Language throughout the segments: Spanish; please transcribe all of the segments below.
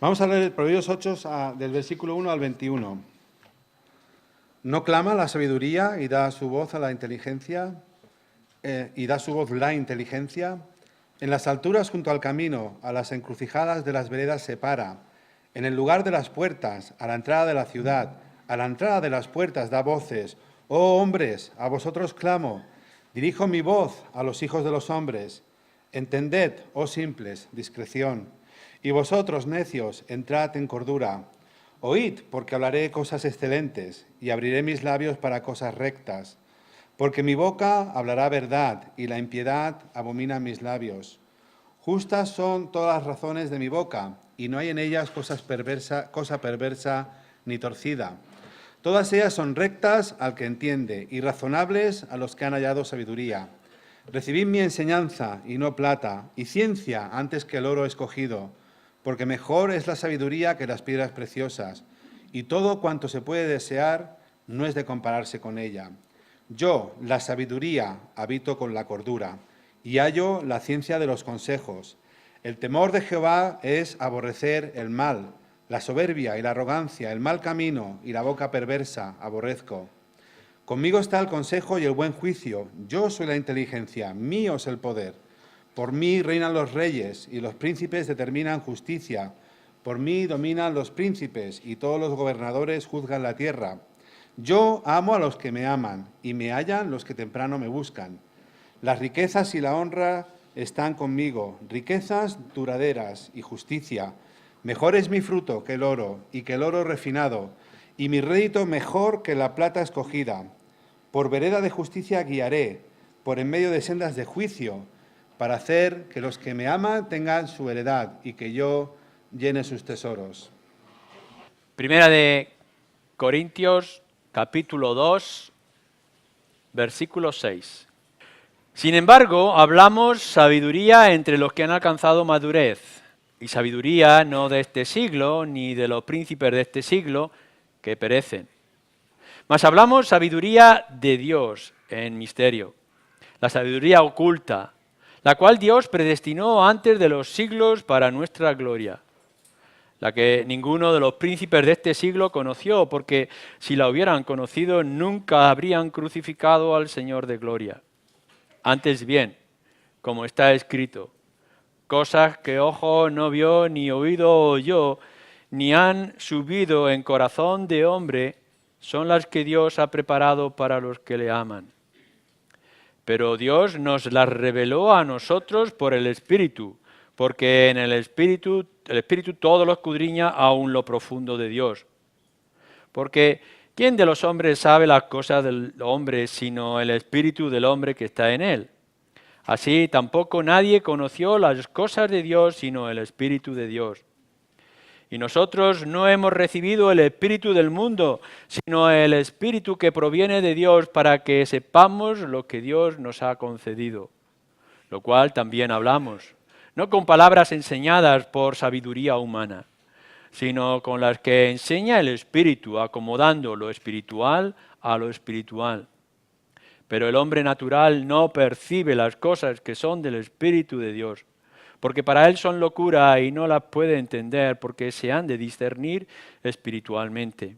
Vamos a leer Proverbios 8 del versículo 1 al 21. No clama la sabiduría y da su voz a la inteligencia, y da su voz la inteligencia. En las alturas junto al camino, a las encrucijadas de las veredas se para. En el lugar de las puertas, a la entrada de la ciudad, a la entrada de las puertas da voces. Oh hombres, a vosotros clamo. Dirijo mi voz a los hijos de los hombres. Entended, oh simples, discreción. Y vosotros, necios, entrad en cordura. Oíd, porque hablaré cosas excelentes, y abriré mis labios para cosas rectas. Porque mi boca hablará verdad, y la impiedad abomina mis labios. Justas son todas las razones de mi boca, y no hay en ellas cosa perversa ni torcida. Todas ellas son rectas al que entiende, y razonables a los que han hallado sabiduría. Recibid mi enseñanza, y no plata, y ciencia antes que el oro escogido, porque mejor es la sabiduría que las piedras preciosas, y todo cuanto se puede desear no es de compararse con ella. Yo, la sabiduría, habito con la cordura, y hallo la ciencia de los consejos. El temor de Jehová es aborrecer el mal, la soberbia y la arrogancia, el mal camino y la boca perversa, aborrezco. Conmigo está el consejo y el buen juicio. Yo soy la inteligencia, mío es el poder. Por mí reinan los reyes y los príncipes determinan justicia. Por mí dominan los príncipes y todos los gobernadores juzgan la tierra. Yo amo a los que me aman y me hallan los que temprano me buscan. Las riquezas y la honra están conmigo, riquezas duraderas y justicia. Mejor es mi fruto que el oro y que el oro refinado, y mi rédito mejor que la plata escogida. Por vereda de justicia guiaré, por en medio de sendas de juicio, para hacer que los que me aman tengan su heredad y que yo llene sus tesoros. Primera de Corintios, capítulo 2, versículo 6. Sin embargo, hablamos sabiduría entre los que han alcanzado madurez, y sabiduría no de este siglo, ni de los príncipes de este siglo, que perecen. Mas hablamos sabiduría de Dios en misterio, la sabiduría oculta, la cual Dios predestinó antes de los siglos para nuestra gloria, la que ninguno de los príncipes de este siglo conoció, porque si la hubieran conocido nunca habrían crucificado al Señor de gloria. Antes bien, como está escrito, cosas que ojo no vio, ni oído oyó, ni han subido en corazón de hombre, son las que Dios ha preparado para los que le aman. Pero Dios nos las reveló a nosotros por el Espíritu, porque en el Espíritu todo lo escudriña aún lo profundo de Dios. Porque ¿quién de los hombres sabe las cosas del hombre sino el Espíritu del hombre que está en él? Así tampoco nadie conoció las cosas de Dios sino el Espíritu de Dios. Y nosotros no hemos recibido el espíritu del mundo, sino el espíritu que proviene de Dios para que sepamos lo que Dios nos ha concedido, lo cual también hablamos, no con palabras enseñadas por sabiduría humana, sino con las que enseña el Espíritu, acomodando lo espiritual a lo espiritual. Pero el hombre natural no percibe las cosas que son del Espíritu de Dios, porque para él son locura y no las puede entender porque se han de discernir espiritualmente.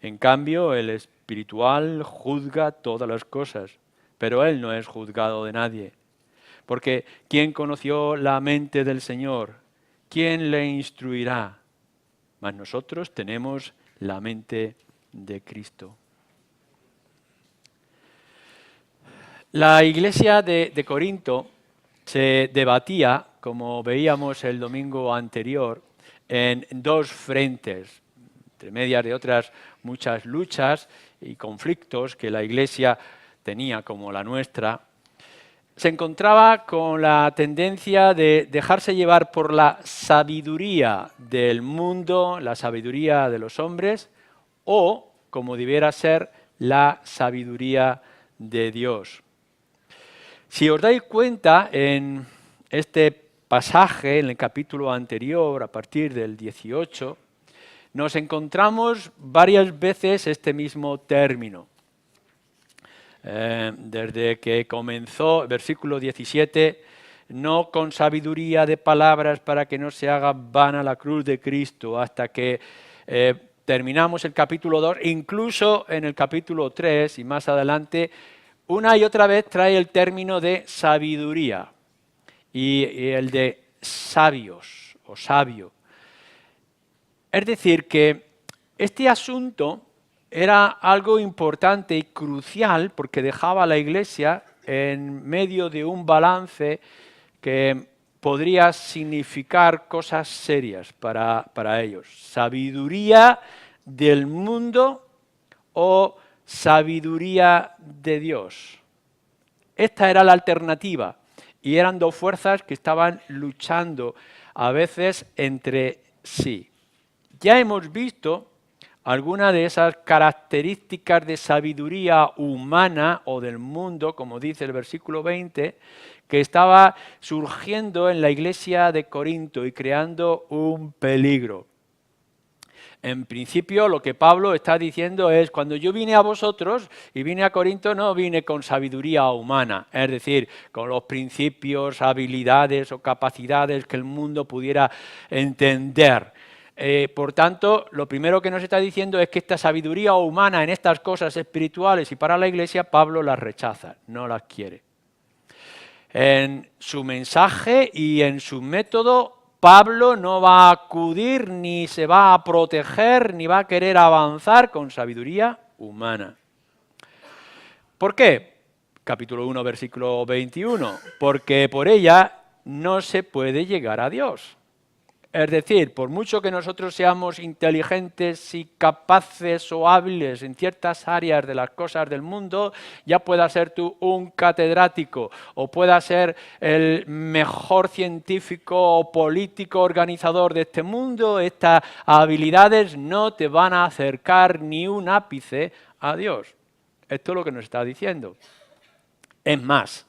En cambio, el espiritual juzga todas las cosas, pero él no es juzgado de nadie. Porque ¿quién conoció la mente del Señor? ¿Quién le instruirá? Mas nosotros tenemos la mente de Cristo. La iglesia de Corinto se debatía, como veíamos el domingo anterior, en dos frentes, entre medias de otras muchas luchas y conflictos que la Iglesia tenía, como la nuestra. Se encontraba con la tendencia de dejarse llevar por la sabiduría del mundo, la sabiduría de los hombres, o, como debiera ser, la sabiduría de Dios. Si os dais cuenta, en este pasaje, en el capítulo anterior, a partir del 18, nos encontramos varias veces este mismo término. Desde que comenzó, versículo 17, no con sabiduría de palabras para que no se haga vana la cruz de Cristo, hasta que terminamos el capítulo 2, incluso en el capítulo 3 y más adelante, una y otra vez trae el término de sabiduría y el de sabios o sabio. Es decir, que este asunto era algo importante y crucial porque dejaba a la Iglesia en medio de un balance que podría significar cosas serias para ellos. Sabiduría del mundo o sabiduría de Dios. Esta era la alternativa y eran dos fuerzas que estaban luchando a veces entre sí. Ya hemos visto algunas de esas características de sabiduría humana o del mundo, como dice el versículo 20, que estaba surgiendo en la iglesia de Corinto y creando un peligro. En principio, lo que Pablo está diciendo es, cuando yo vine a vosotros y vine a Corinto, no vine con sabiduría humana, es decir, con los principios, habilidades o capacidades que el mundo pudiera entender. Por tanto, lo primero que nos está diciendo es que esta sabiduría humana en estas cosas espirituales y para la Iglesia, Pablo las rechaza, no las quiere. En su mensaje y en su método, Pablo no va a acudir, ni se va a proteger, ni va a querer avanzar con sabiduría humana. ¿Por qué? Capítulo 1, versículo 21. Porque por ella no se puede llegar a Dios. Es decir, por mucho que nosotros seamos inteligentes y capaces o hábiles en ciertas áreas de las cosas del mundo, ya pueda ser tú un catedrático o pueda ser el mejor científico o político organizador de este mundo, estas habilidades no te van a acercar ni un ápice a Dios. Esto es lo que nos está diciendo. Es más,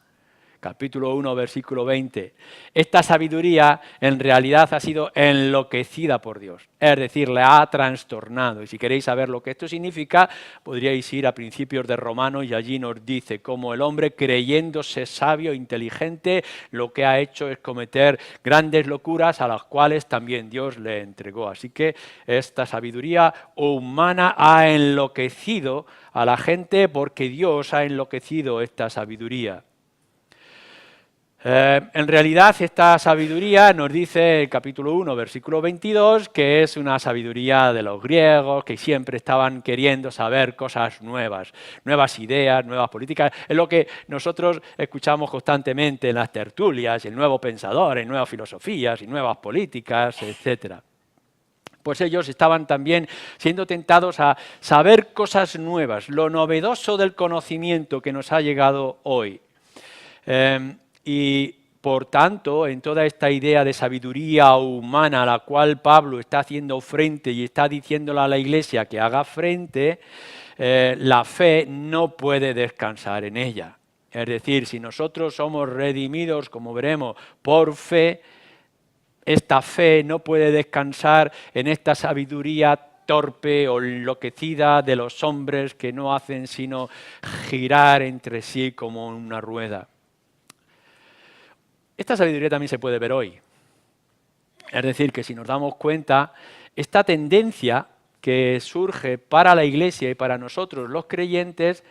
capítulo 1, versículo 20. Esta sabiduría en realidad ha sido enloquecida por Dios, es decir, la ha trastornado. Y si queréis saber lo que esto significa, podríais ir a principios de Romanos y allí nos dice cómo el hombre, creyéndose sabio e inteligente, lo que ha hecho es cometer grandes locuras a las cuales también Dios le entregó. Así que esta sabiduría humana ha enloquecido a la gente porque Dios ha enloquecido esta sabiduría. En realidad esta sabiduría nos dice el capítulo 1, versículo 22, que es una sabiduría de los griegos, que siempre estaban queriendo saber cosas nuevas, nuevas ideas, nuevas políticas. Es lo que nosotros escuchamos constantemente en las tertulias, el nuevo pensador, en nuevas filosofías y nuevas políticas, etc. Pues ellos estaban también siendo tentados a saber cosas nuevas, lo novedoso del conocimiento que nos ha llegado hoy. Y por tanto, en toda esta idea de sabiduría humana a la cual Pablo está haciendo frente y está diciéndole a la Iglesia que haga frente, la fe no puede descansar en ella. Es decir, si nosotros somos redimidos, como veremos, por fe, esta fe no puede descansar en esta sabiduría torpe o enloquecida de los hombres que no hacen sino girar entre sí como una rueda. Esta sabiduría también se puede ver hoy. Es decir, que si nos damos cuenta, esta tendencia que surge para la Iglesia y para nosotros los creyentes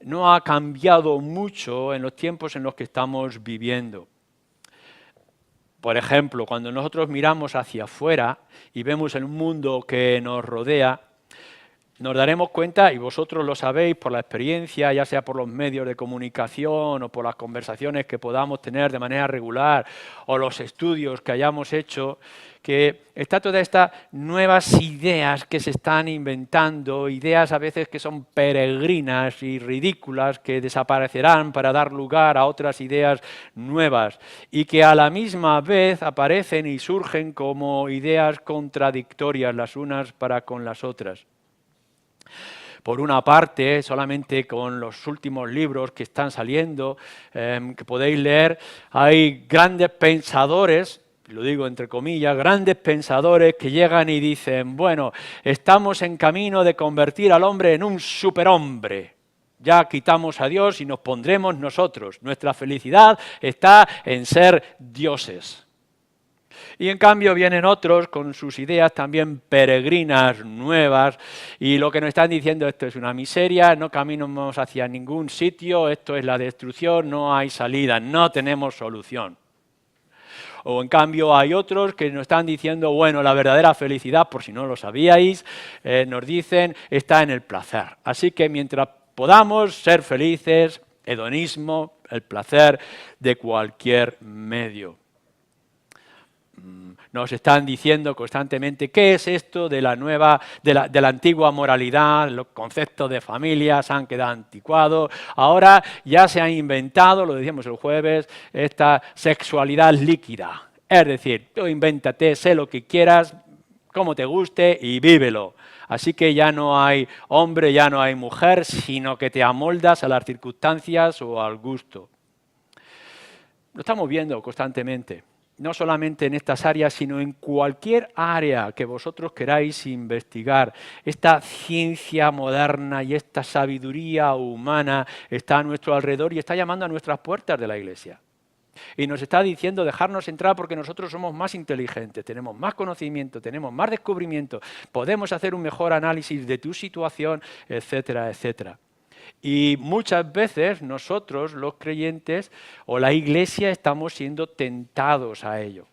no ha cambiado mucho en los tiempos en los que estamos viviendo. Por ejemplo, cuando nosotros miramos hacia afuera y vemos el mundo que nos rodea, nos daremos cuenta, y vosotros lo sabéis por la experiencia, ya sea por los medios de comunicación o por las conversaciones que podamos tener de manera regular o los estudios que hayamos hecho, que está todas estas nuevas ideas que se están inventando, ideas a veces que son peregrinas y ridículas, que desaparecerán para dar lugar a otras ideas nuevas y que a la misma vez aparecen y surgen como ideas contradictorias las unas para con las otras. Por una parte, solamente con los últimos libros que están saliendo, que podéis leer, hay grandes pensadores, lo digo entre comillas, grandes pensadores que llegan y dicen, bueno, estamos en camino de convertir al hombre en un superhombre. Ya quitamos a Dios y nos pondremos nosotros. Nuestra felicidad está en ser dioses. Y en cambio vienen otros con sus ideas también peregrinas, nuevas, y lo que nos están diciendo: esto es una miseria, no caminamos hacia ningún sitio, esto es la destrucción, no hay salida, no tenemos solución. O en cambio hay otros que nos están diciendo: bueno, la verdadera felicidad, por si no lo sabíais, nos dicen, está en el placer. Así que mientras podamos ser felices, hedonismo, el placer de cualquier medio. Nos están diciendo constantemente qué es esto de la antigua moralidad, los conceptos de familia se han quedado anticuados. Ahora ya se ha inventado, lo decíamos el jueves, esta sexualidad líquida. Es decir, tú invéntate, sé lo que quieras, como te guste y vívelo. Así que ya no hay hombre, ya no hay mujer, sino que te amoldas a las circunstancias o al gusto. Lo estamos viendo constantemente. No solamente en estas áreas, sino en cualquier área que vosotros queráis investigar. Esta ciencia moderna y esta sabiduría humana está a nuestro alrededor y está llamando a nuestras puertas de la Iglesia. Y nos está diciendo dejarnos entrar porque nosotros somos más inteligentes, tenemos más conocimiento, tenemos más descubrimiento, podemos hacer un mejor análisis de tu situación, etcétera, etcétera. Y muchas veces nosotros, los creyentes o la Iglesia, estamos siendo tentados a ello.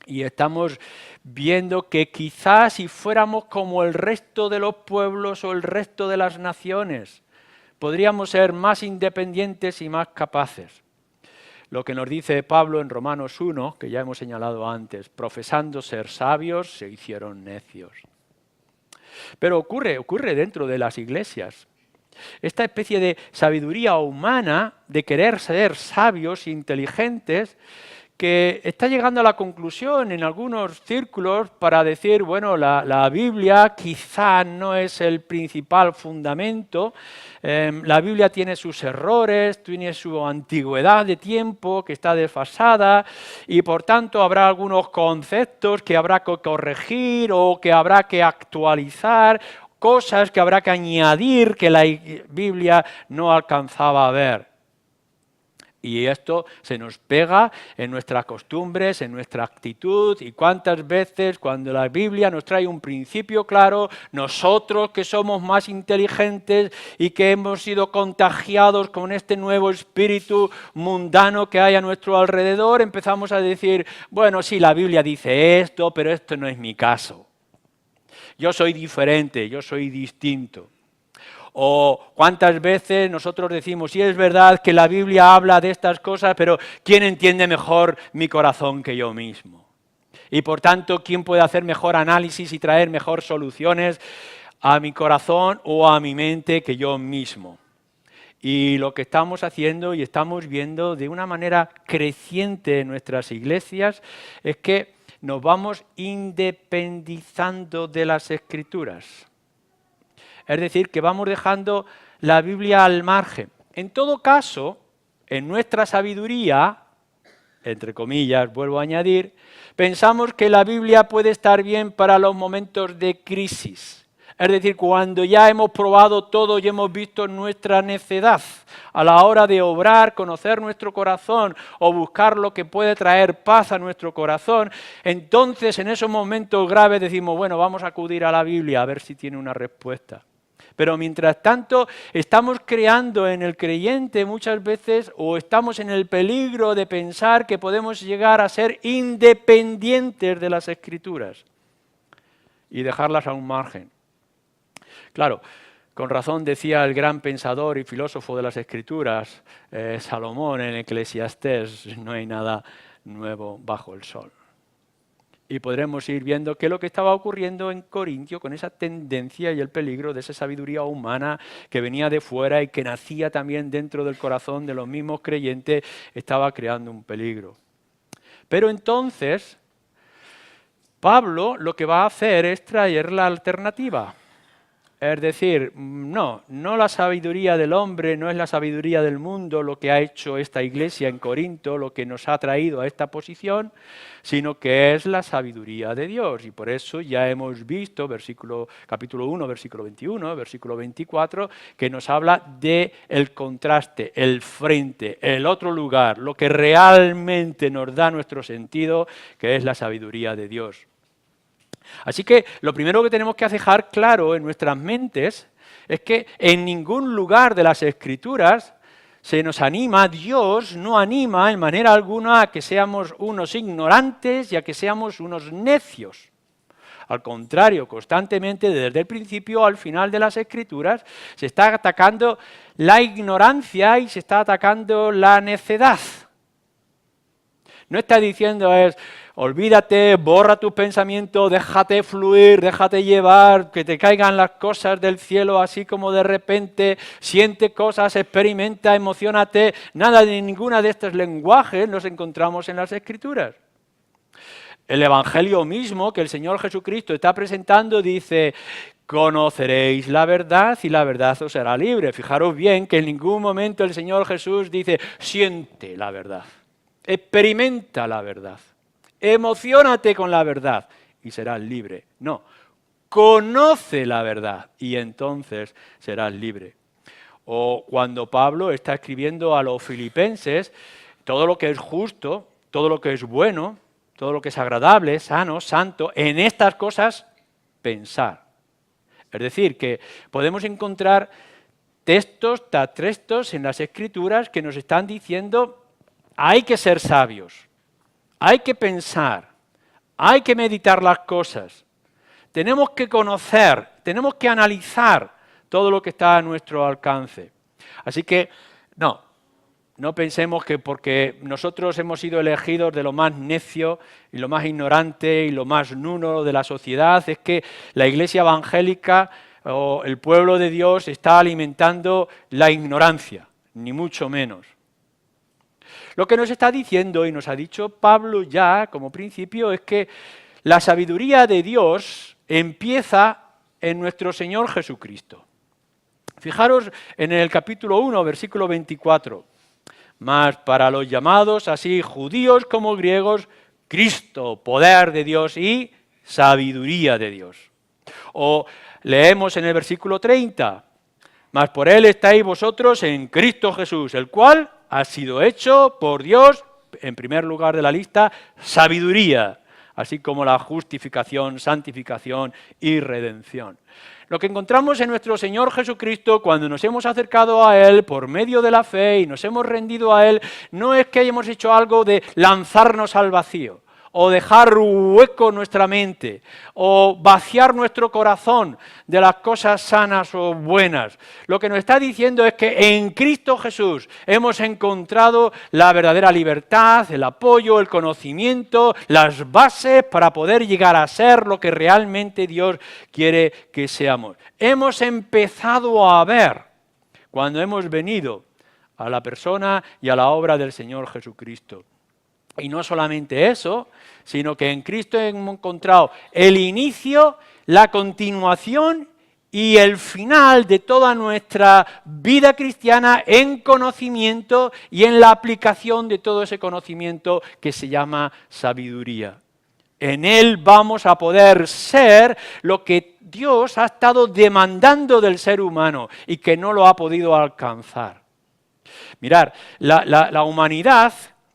Y estamos viendo que quizás si fuéramos como el resto de los pueblos o el resto de las naciones, podríamos ser más independientes y más capaces. Lo que nos dice Pablo en Romanos 1, que ya hemos señalado antes: profesando ser sabios, se hicieron necios. Pero ocurre dentro de las iglesias. Esta especie de sabiduría humana, de querer ser sabios, inteligentes, que está llegando a la conclusión en algunos círculos para decir, bueno, la Biblia quizá no es el principal fundamento, la Biblia tiene sus errores, tiene su antigüedad de tiempo que está desfasada y por tanto habrá algunos conceptos que habrá que corregir o que habrá que actualizar, cosas que habrá que añadir que la Biblia no alcanzaba a ver. Y esto se nos pega en nuestras costumbres, en nuestra actitud. Y cuántas veces cuando la Biblia nos trae un principio claro, nosotros que somos más inteligentes y que hemos sido contagiados con este nuevo espíritu mundano que hay a nuestro alrededor, empezamos a decir, bueno, sí, la Biblia dice esto, pero esto no es mi caso. Yo soy diferente, yo soy distinto. O cuántas veces nosotros decimos, sí es verdad que la Biblia habla de estas cosas, pero ¿quién entiende mejor mi corazón que yo mismo? Y por tanto, ¿quién puede hacer mejor análisis y traer mejor soluciones a mi corazón o a mi mente que yo mismo? Y lo que estamos haciendo y estamos viendo de una manera creciente en nuestras iglesias es que nos vamos independizando de las Escrituras. Es decir, que vamos dejando la Biblia al margen. En todo caso, en nuestra sabiduría, entre comillas, vuelvo a añadir, pensamos que la Biblia puede estar bien para los momentos de crisis. Es decir, cuando ya hemos probado todo y hemos visto nuestra necedad a la hora de obrar, conocer nuestro corazón o buscar lo que puede traer paz a nuestro corazón, entonces en esos momentos graves decimos, bueno, vamos a acudir a la Biblia a ver si tiene una respuesta. Pero mientras tanto estamos creando en el creyente muchas veces o estamos en el peligro de pensar que podemos llegar a ser independientes de las Escrituras y dejarlas a un margen. Claro, con razón decía el gran pensador y filósofo de las Escrituras, Salomón en Eclesiastés, no hay nada nuevo bajo el sol. Y podremos ir viendo qué es lo que estaba ocurriendo en Corintio con esa tendencia y el peligro de esa sabiduría humana que venía de fuera y que nacía también dentro del corazón de los mismos creyentes, estaba creando un peligro. Pero entonces, Pablo lo que va a hacer es traer la alternativa. Es decir, no la sabiduría del hombre, no es la sabiduría del mundo lo que ha hecho esta iglesia en Corinto, lo que nos ha traído a esta posición, sino que es la sabiduría de Dios. Y por eso ya hemos visto, capítulo 1, versículo 21, versículo 24, que nos habla del contraste, el frente, el otro lugar, lo que realmente nos da nuestro sentido, que es la sabiduría de Dios. Así que lo primero que tenemos que dejar claro en nuestras mentes es que en ningún lugar de las Escrituras se nos anima, Dios no anima en manera alguna a que seamos unos ignorantes y a que seamos unos necios. Al contrario, constantemente, desde el principio al final de las Escrituras, se está atacando la ignorancia y se está atacando la necedad. No está diciendo olvídate, borra tus pensamientos, déjate fluir, déjate llevar, que te caigan las cosas del cielo así como de repente, siente cosas, experimenta, emocionate. Nada de ninguna de estos lenguajes nos encontramos en las Escrituras. El Evangelio mismo que el Señor Jesucristo está presentando dice: conoceréis la verdad y la verdad os hará libre. Fijaros bien que en ningún momento el Señor Jesús dice: siente la verdad, experimenta la verdad, emociónate con la verdad y serás libre. No, conoce la verdad y entonces serás libre. O cuando Pablo está escribiendo a los filipenses, todo lo que es justo, todo lo que es bueno, todo lo que es agradable, sano, santo, en estas cosas pensar. Es decir, que podemos encontrar textos tras textos en las Escrituras que nos están diciendo: hay que ser sabios, hay que pensar, hay que meditar las cosas, tenemos que conocer, tenemos que analizar todo lo que está a nuestro alcance. Así que no pensemos que porque nosotros hemos sido elegidos de lo más necio y lo más ignorante y lo más nulo de la sociedad, es que la iglesia evangélica o el pueblo de Dios está alimentando la ignorancia, ni mucho menos. Lo que nos está diciendo, y nos ha dicho Pablo ya como principio, es que la sabiduría de Dios empieza en nuestro Señor Jesucristo. Fijaros en el capítulo 1, versículo 24. Mas para los llamados, así judíos como griegos, Cristo, poder de Dios y sabiduría de Dios. O leemos en el versículo 30, mas por Él estáis vosotros en Cristo Jesús, el cual ha sido hecho por Dios, en primer lugar de la lista, sabiduría, así como la justificación, santificación y redención. Lo que encontramos en nuestro Señor Jesucristo cuando nos hemos acercado a Él por medio de la fe y nos hemos rendido a Él, no es que hayamos hecho algo de lanzarnos al vacío, o dejar hueco nuestra mente, o vaciar nuestro corazón de las cosas sanas o buenas. Lo que nos está diciendo es que en Cristo Jesús hemos encontrado la verdadera libertad, el apoyo, el conocimiento, las bases para poder llegar a ser lo que realmente Dios quiere que seamos. Hemos empezado a ver, cuando hemos venido a la persona y a la obra del Señor Jesucristo. Y no solamente eso, sino que en Cristo hemos encontrado el inicio, la continuación y el final de toda nuestra vida cristiana en conocimiento y en la aplicación de todo ese conocimiento que se llama sabiduría. En Él vamos a poder ser lo que Dios ha estado demandando del ser humano y que no lo ha podido alcanzar. Mirad, la humanidad,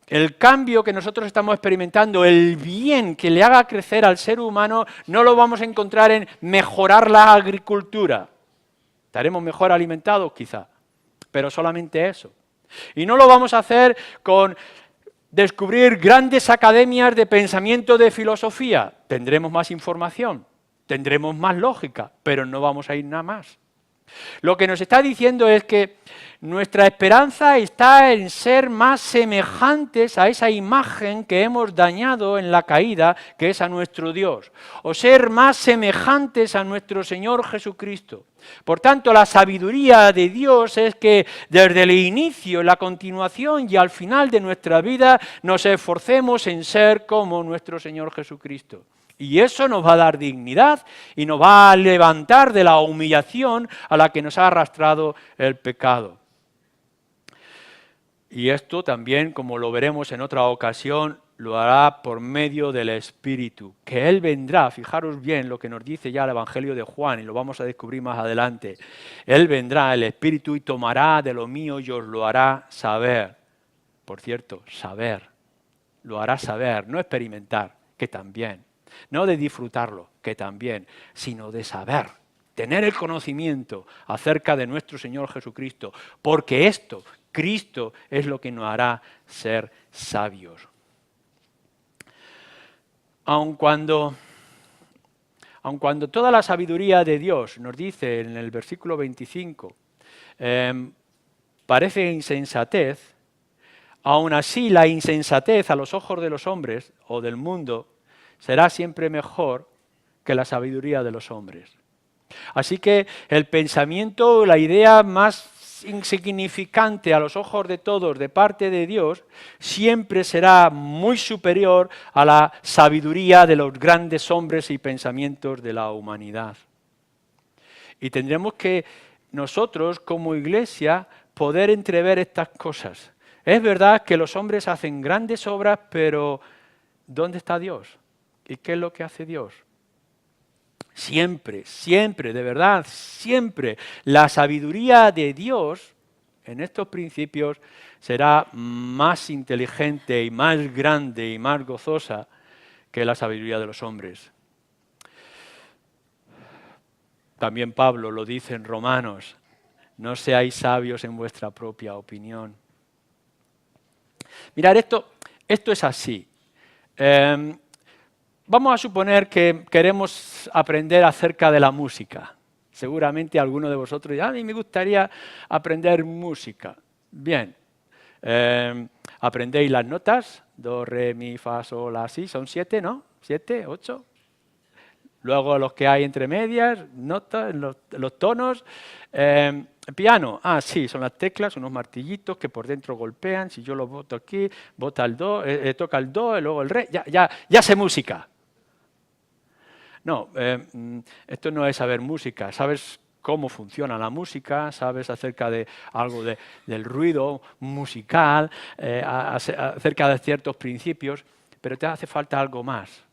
el cambio que nosotros estamos experimentando, el bien que le haga crecer al ser humano, no lo vamos a encontrar en mejorar la agricultura. Estaremos mejor alimentados quizá, pero solamente eso. Y no lo vamos a hacer con descubrir grandes academias de pensamiento de filosofía. Tendremos más información, tendremos más lógica, pero no vamos a ir nada más. Lo que nos está diciendo es que nuestra esperanza está en ser más semejantes a esa imagen que hemos dañado en la caída, que es a nuestro Dios, o ser más semejantes a nuestro Señor Jesucristo. Por tanto, la sabiduría de Dios es que desde el inicio, la continuación y al final de nuestra vida nos esforcemos en ser como nuestro Señor Jesucristo. Y eso nos va a dar dignidad y nos va a levantar de la humillación a la que nos ha arrastrado el pecado. Y esto también, como lo veremos en otra ocasión, lo hará por medio del Espíritu, que Él vendrá, fijaros bien lo que nos dice ya el Evangelio de Juan, y lo vamos a descubrir más adelante. Él vendrá, el Espíritu, y tomará de lo mío y os lo hará saber. Por cierto, saber, lo hará saber, no experimentar, que también, no de disfrutarlo, que también, sino de saber, tener el conocimiento acerca de nuestro Señor Jesucristo, porque esto, Cristo, es lo que nos hará ser sabios. Aun cuando toda la sabiduría de Dios, nos dice en el versículo 25, parece insensatez, aun así la insensatez a los ojos de los hombres o del mundo será siempre mejor que la sabiduría de los hombres. Así que el pensamiento, la idea más insignificante a los ojos de todos de parte de Dios, siempre será muy superior a la sabiduría de los grandes hombres y pensamientos de la humanidad. Y tendremos que nosotros como iglesia poder entrever estas cosas. Es verdad que los hombres hacen grandes obras, pero ¿dónde está Dios? ¿Y qué es lo que hace Dios? Siempre, siempre, de verdad, siempre, la sabiduría de Dios en estos principios será más inteligente y más grande y más gozosa que la sabiduría de los hombres. También Pablo lo dice en Romanos, no seáis sabios en vuestra propia opinión. Mirad, esto es así. Vamos a suponer que queremos aprender acerca de la música. Seguramente alguno de vosotros dirá, a mí me gustaría aprender música. Bien, aprendéis las notas, do, re, mi, fa, sol, la, si, son 7, ¿no? 7, 8. Luego los que hay entre medias, notas, los tonos. Piano, sí, son las teclas, unos martillitos que por dentro golpean. Si yo lo boto aquí, bota el do, toca el do, y luego el re, ya sé música. No, esto no es saber música, sabes cómo funciona la música, sabes acerca de algo del ruido musical, acerca de ciertos principios, pero te hace falta algo más.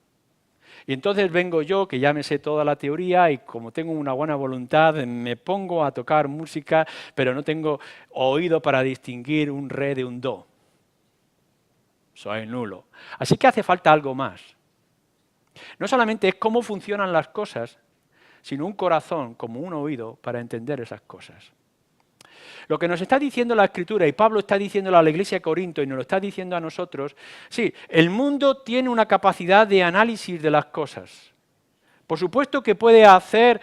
Y entonces vengo yo, que ya me sé toda la teoría y como tengo una buena voluntad, me pongo a tocar música, pero no tengo oído para distinguir un re de un do. Soy nulo. Así que hace falta algo más. No solamente es cómo funcionan las cosas, sino un corazón como un oído para entender esas cosas. Lo que nos está diciendo la Escritura, y Pablo está diciéndolo a la iglesia de Corinto y nos lo está diciendo a nosotros, sí, el mundo tiene una capacidad de análisis de las cosas. Por supuesto que puede hacer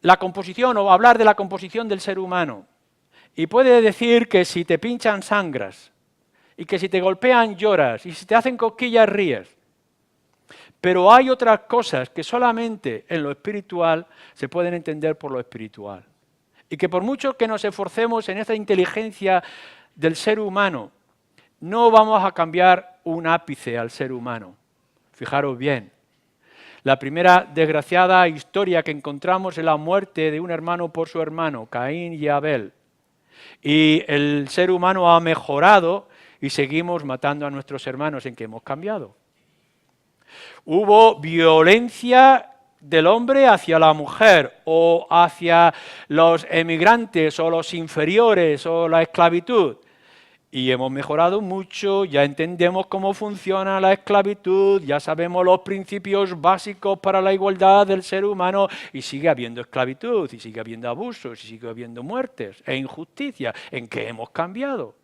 la composición o hablar de la composición del ser humano. Y puede decir que si te pinchan sangras, y que si te golpean lloras, y si te hacen cosquillas ríes. Pero hay otras cosas que solamente en lo espiritual se pueden entender por lo espiritual. Y que por mucho que nos esforcemos en esta inteligencia del ser humano, no vamos a cambiar un ápice al ser humano. Fijaros bien, la primera desgraciada historia que encontramos es la muerte de un hermano por su hermano, Caín y Abel. Y el ser humano ha mejorado y seguimos matando a nuestros hermanos. ¿En qué hemos cambiado? Hubo violencia del hombre hacia la mujer o hacia los emigrantes o los inferiores o la esclavitud. Y hemos mejorado mucho, ya entendemos cómo funciona la esclavitud, ya sabemos los principios básicos para la igualdad del ser humano y sigue habiendo esclavitud, y sigue habiendo abusos, y sigue habiendo muertes e injusticia. ¿En qué hemos cambiado?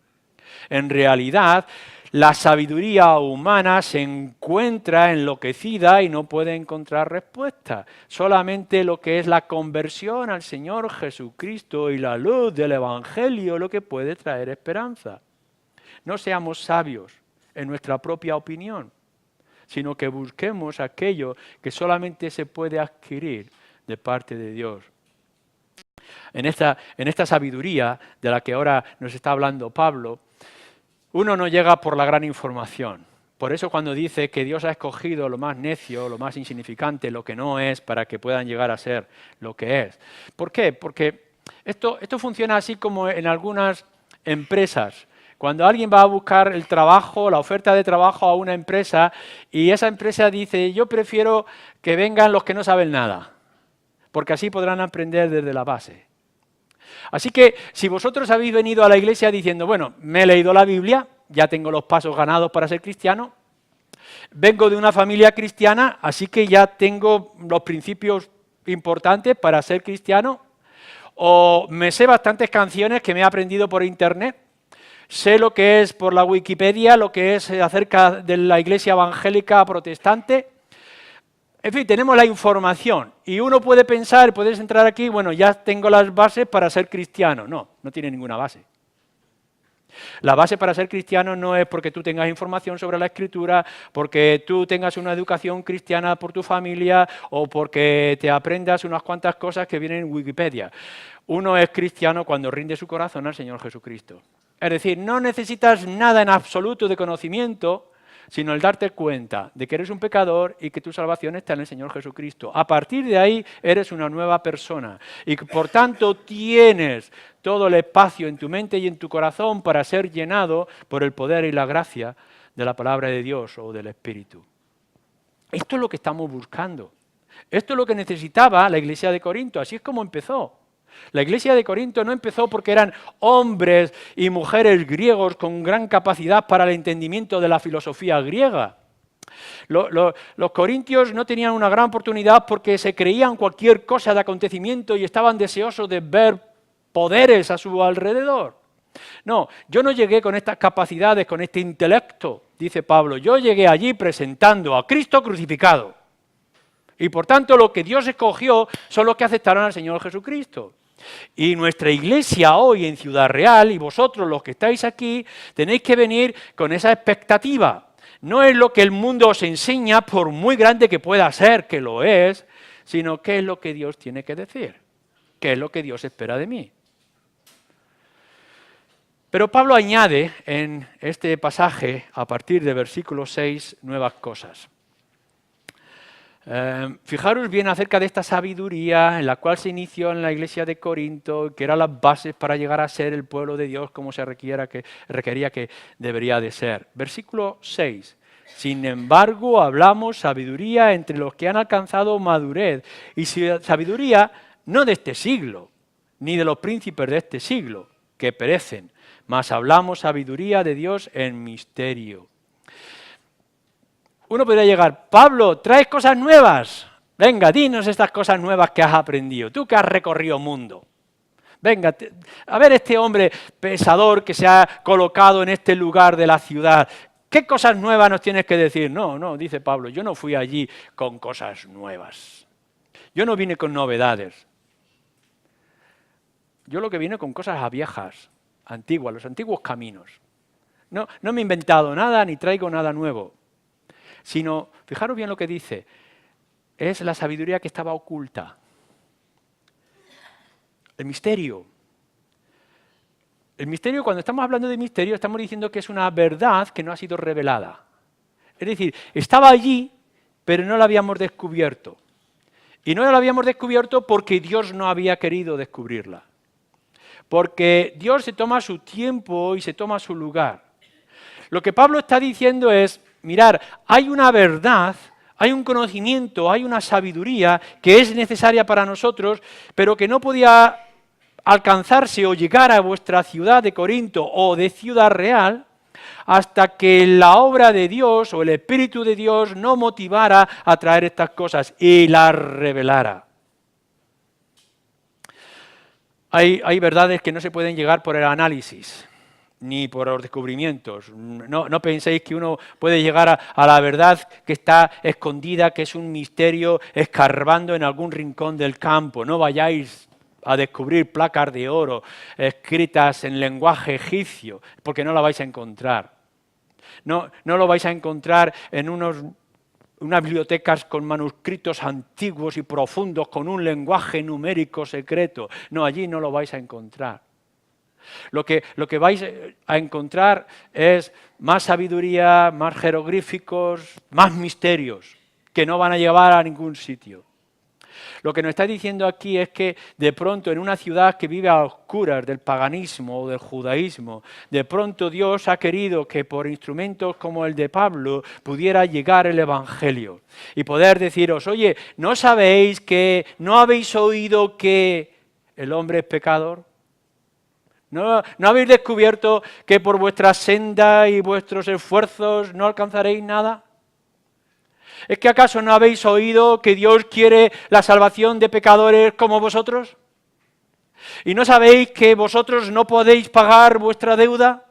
En realidad, la sabiduría humana se encuentra enloquecida y no puede encontrar respuesta. Solamente lo que es la conversión al Señor Jesucristo y la luz del Evangelio lo que puede traer esperanza. No seamos sabios en nuestra propia opinión, sino que busquemos aquello que solamente se puede adquirir de parte de Dios. En esta sabiduría de la que ahora nos está hablando Pablo, uno no llega por la gran información. Por eso cuando dice que Dios ha escogido lo más necio, lo más insignificante, lo que no es, para que puedan llegar a ser lo que es. ¿Por qué? Porque esto funciona así como en algunas empresas. Cuando alguien va a buscar el trabajo, la oferta de trabajo a una empresa, y esa empresa dice, yo prefiero que vengan los que no saben nada, porque así podrán aprender desde la base. Así que si vosotros habéis venido a la iglesia diciendo, bueno, me he leído la Biblia, ya tengo los pasos ganados para ser cristiano, vengo de una familia cristiana, así que ya tengo los principios importantes para ser cristiano, o me sé bastantes canciones que me he aprendido por internet, sé lo que es por la Wikipedia, lo que es acerca de la iglesia evangélica protestante. En fin, tenemos la información y uno puede pensar, puedes entrar aquí, bueno, ya tengo las bases para ser cristiano. No, no tiene ninguna base. La base para ser cristiano no es porque tú tengas información sobre la Escritura, porque tú tengas una educación cristiana por tu familia o porque te aprendas unas cuantas cosas que vienen en Wikipedia. Uno es cristiano cuando rinde su corazón al Señor Jesucristo. Es decir, no necesitas nada en absoluto de conocimiento, sino el darte cuenta de que eres un pecador y que tu salvación está en el Señor Jesucristo. A partir de ahí eres una nueva persona y por tanto tienes todo el espacio en tu mente y en tu corazón para ser llenado por el poder y la gracia de la palabra de Dios o del Espíritu. Esto es lo que estamos buscando. Esto es lo que necesitaba la iglesia de Corinto. Así es como empezó. La iglesia de Corinto no empezó porque eran hombres y mujeres griegos con gran capacidad para el entendimiento de la filosofía griega. Los corintios no tenían una gran oportunidad porque se creían cualquier cosa de acontecimiento y estaban deseosos de ver poderes a su alrededor. No, yo no llegué con estas capacidades, con este intelecto, dice Pablo. Yo llegué allí presentando a Cristo crucificado. Y por tanto lo que Dios escogió son los que aceptaron al Señor Jesucristo. Y nuestra iglesia hoy en Ciudad Real, y vosotros los que estáis aquí, tenéis que venir con esa expectativa. No es lo que el mundo os enseña, por muy grande que pueda ser, que lo es, sino qué es lo que Dios tiene que decir, qué es lo que Dios espera de mí. Pero Pablo añade en este pasaje, a partir de versículo 6, nuevas cosas. Fijaros bien acerca de esta sabiduría en la cual se inició en la iglesia de Corinto, que eran las bases para llegar a ser el pueblo de Dios como se requería que debería de ser. Versículo 6. Sin embargo, hablamos sabiduría entre los que han alcanzado madurez, y sabiduría no de este siglo, ni de los príncipes de este siglo, que perecen, mas hablamos sabiduría de Dios en misterio. Uno podría llegar, Pablo, ¿traes cosas nuevas? Venga, dinos estas cosas nuevas que has aprendido, tú que has recorrido mundo. Venga, a ver este hombre pesador que se ha colocado en este lugar de la ciudad, ¿qué cosas nuevas nos tienes que decir? No, dice Pablo, yo no fui allí con cosas nuevas. Yo no vine con novedades. Yo lo que vine con cosas viejas, antiguas, los antiguos caminos. No me he inventado nada ni traigo nada nuevo. Sino, fijaros bien lo que dice, es la sabiduría que estaba oculta. El misterio. El misterio, cuando estamos hablando de misterio, estamos diciendo que es una verdad que no ha sido revelada. Es decir, estaba allí, pero no la habíamos descubierto. Y no la habíamos descubierto porque Dios no había querido descubrirla. Porque Dios se toma su tiempo y se toma su lugar. Lo que Pablo está diciendo es, mirar, hay una verdad, hay un conocimiento, hay una sabiduría que es necesaria para nosotros, pero que no podía alcanzarse o llegar a vuestra ciudad de Corinto o de Ciudad Real hasta que la obra de Dios o el Espíritu de Dios no motivara a traer estas cosas y las revelara. Hay verdades que no se pueden llegar por el análisis, ni por los descubrimientos. No penséis que uno puede llegar a la verdad que está escondida, que es un misterio escarbando en algún rincón del campo. No vayáis a descubrir placas de oro escritas en lenguaje egipcio, porque no la vais a encontrar. No lo vais a encontrar en unas bibliotecas con manuscritos antiguos y profundos, con un lenguaje numérico secreto. No, allí no lo vais a encontrar. Lo que vais a encontrar es más sabiduría, más jeroglíficos, más misterios, que no van a llevar a ningún sitio. Lo que nos está diciendo aquí es que de pronto en una ciudad que vive a oscuras del paganismo o del judaísmo, de pronto Dios ha querido que por instrumentos como el de Pablo pudiera llegar el Evangelio y poder deciros, oye, ¿no sabéis que, no habéis oído que el hombre es pecador? ¿No habéis descubierto que por vuestra senda y vuestros esfuerzos no alcanzaréis nada? ¿Es que acaso no habéis oído que Dios quiere la salvación de pecadores como vosotros? ¿Y no sabéis que vosotros no podéis pagar vuestra deuda?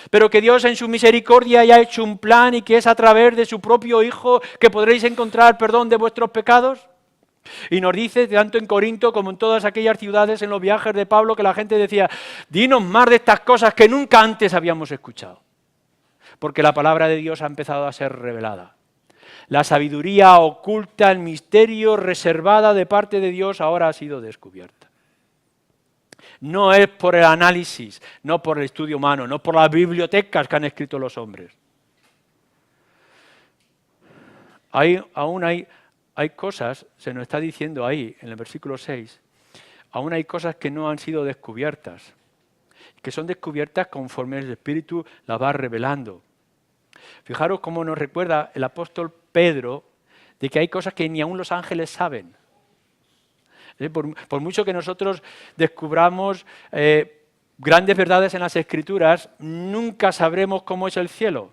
Pero que Dios en su misericordia ya ha hecho un plan y que es a través de su propio Hijo que podréis encontrar perdón de vuestros pecados. Y nos dice, tanto en Corinto como en todas aquellas ciudades, en los viajes de Pablo, que la gente decía, dinos más de estas cosas que nunca antes habíamos escuchado. Porque la palabra de Dios ha empezado a ser revelada. La sabiduría oculta, el misterio reservada de parte de Dios ahora ha sido descubierta. No es por el análisis, no por el estudio humano, no por las bibliotecas que han escrito los hombres. Aún hay cosas, se nos está diciendo ahí, en el versículo 6, aún hay cosas que no han sido descubiertas, que son descubiertas conforme el Espíritu las va revelando. Fijaros cómo nos recuerda el apóstol Pedro de que hay cosas que ni aún los ángeles saben. Por mucho que nosotros descubramos grandes verdades en las Escrituras, nunca sabremos cómo es el cielo,